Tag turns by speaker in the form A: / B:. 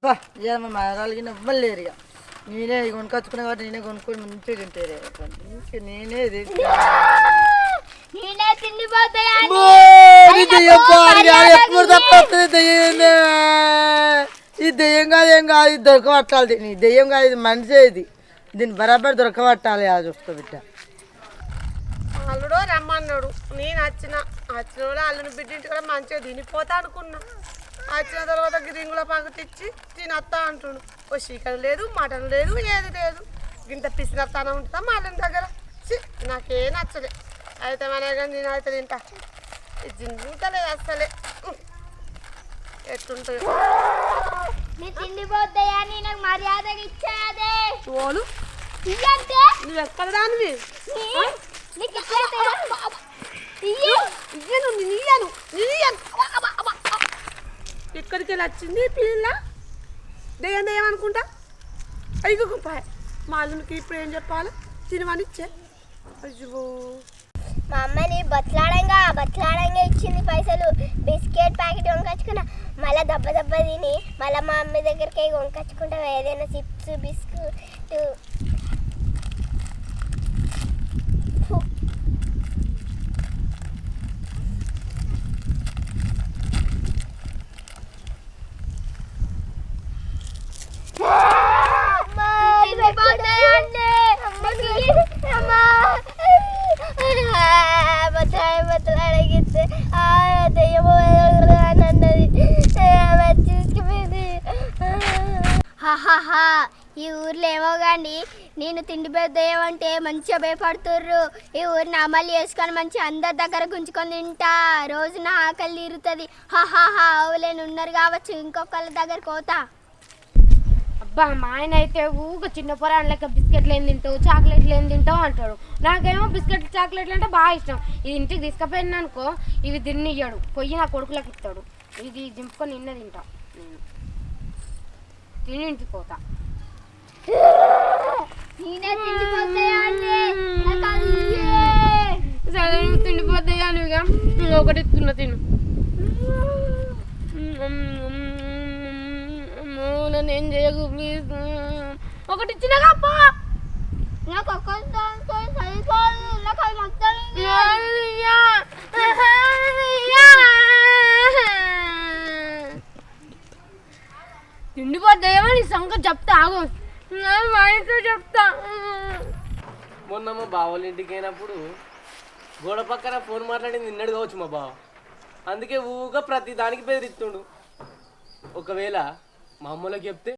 A: మా మనరాలకి ఇవ్వలేరు ఇక నేనే కొనుకొచ్చుకున్నా కాబట్టి నేనే కొనుక్కొని మంచిగా తింటారు నేనే ఈ దెయ్యం కాదు ఏం కాదు ఇది దొరకబట్టాలి నీ దెయ్యం కాదు ఇది మనిషే ఇది దీన్ని బరాబర్ దొరకబట్టాలి అది చూస్తా బిడ్డ
B: అల్లుడో రమ్మన్నాడు నేను వచ్చిన కూడా అల్లుని బిడ్డింటి కూడా మంచిగా తినిపోతా అనుకున్నా వచ్చిన తర్వాత రింగుల పాకెట్ ఇచ్చి తినత్తా అంటుండు ఓ చికెన్ లేదు మటన్ లేదు ఏది లేదు ఇంత పిసినత్తానే ఉంటుందా మటన్ దగ్గర నాకేం నచ్చలే అయితే మన కానీ నేను అయితే తింటా తింటలేదు అసలే ఎట్టుంటుంది చూడు నువ్వు ఎక్కడ దానివి ఇక్కడికి వెళ్ళి వచ్చింది పిల్ల దెయ్యం దెయ్యం అనుకుంటా అయ్యో గుంపాయ మా అల్లునికి ఇప్పుడు ఏం చెప్పాలి తినమని ఇచ్చే అయ్యో
C: మా అమ్మని బట్లాడంగా ఇచ్చింది పైసలు బిస్కెట్ ప్యాకెట్ కొనుకొచ్చుకున్నా మళ్ళీ దెబ్బ తిని మళ్ళీ మా అమ్మ దగ్గరికి కొనుకొచ్చుకుంటా ఏదైనా చిప్స్ బిస్కెట్ ఈ ఊర్లో ఏమో కానీ నేను తిండి పెద్దయ్యం అంటే మంచిగా భయపడుతుర్రు ఈ ఊరిని అమలు చేసుకొని మంచిగా అందరి దగ్గర గుంజుకొని తింటా రోజు నా ఆకలి తీరుతుంది అవులేని ఉన్నారు కావచ్చు ఇంకొకళ్ళ దగ్గర కోతా
D: అబ్బా మా ఆయన అయితే ఊగ చిన్న పొరాలు లెక్క బిస్కెట్లు ఏం తింటావు చాక్లెట్లు ఏం తింటావు అంటాడు నాకేమో బిస్కెట్లు చాక్లెట్లు అంటే బాగా ఇష్టం ఇది ఇంటికి తీసుకుపోయినా అనుకో ఇవి తిన్నియ్యాడు పొయ్యి నా కొడుకులకు ఇస్తాడు ఇది దింపుకొని నిన్న తింటా నేను తిని ఇంటికి పోతా సరే తిండిపోతాయా నువ్వుగా ఒకటి ఇస్తున్నా తిను నన్ను ఏం చేయకు ప్లీజ్ ఒకటి ఇచ్చినాగా అప్ప
C: నాకు
D: తిండిపోతాయేమో నీ సంగతి చెప్తా ఆగు మా ఇంట్లో చెప్తా
E: మొన్న మా బావోళ్ళ ఇంటికి అయినప్పుడు గోడ పక్కన ఫోన్ మాట్లాడింది నిన్నడు కావచ్చు మా బావ అందుకే ఊగా ప్రతి దానికి బెదిరిస్తుండు ఒకవేళ మా అమ్మలోకి చెప్తే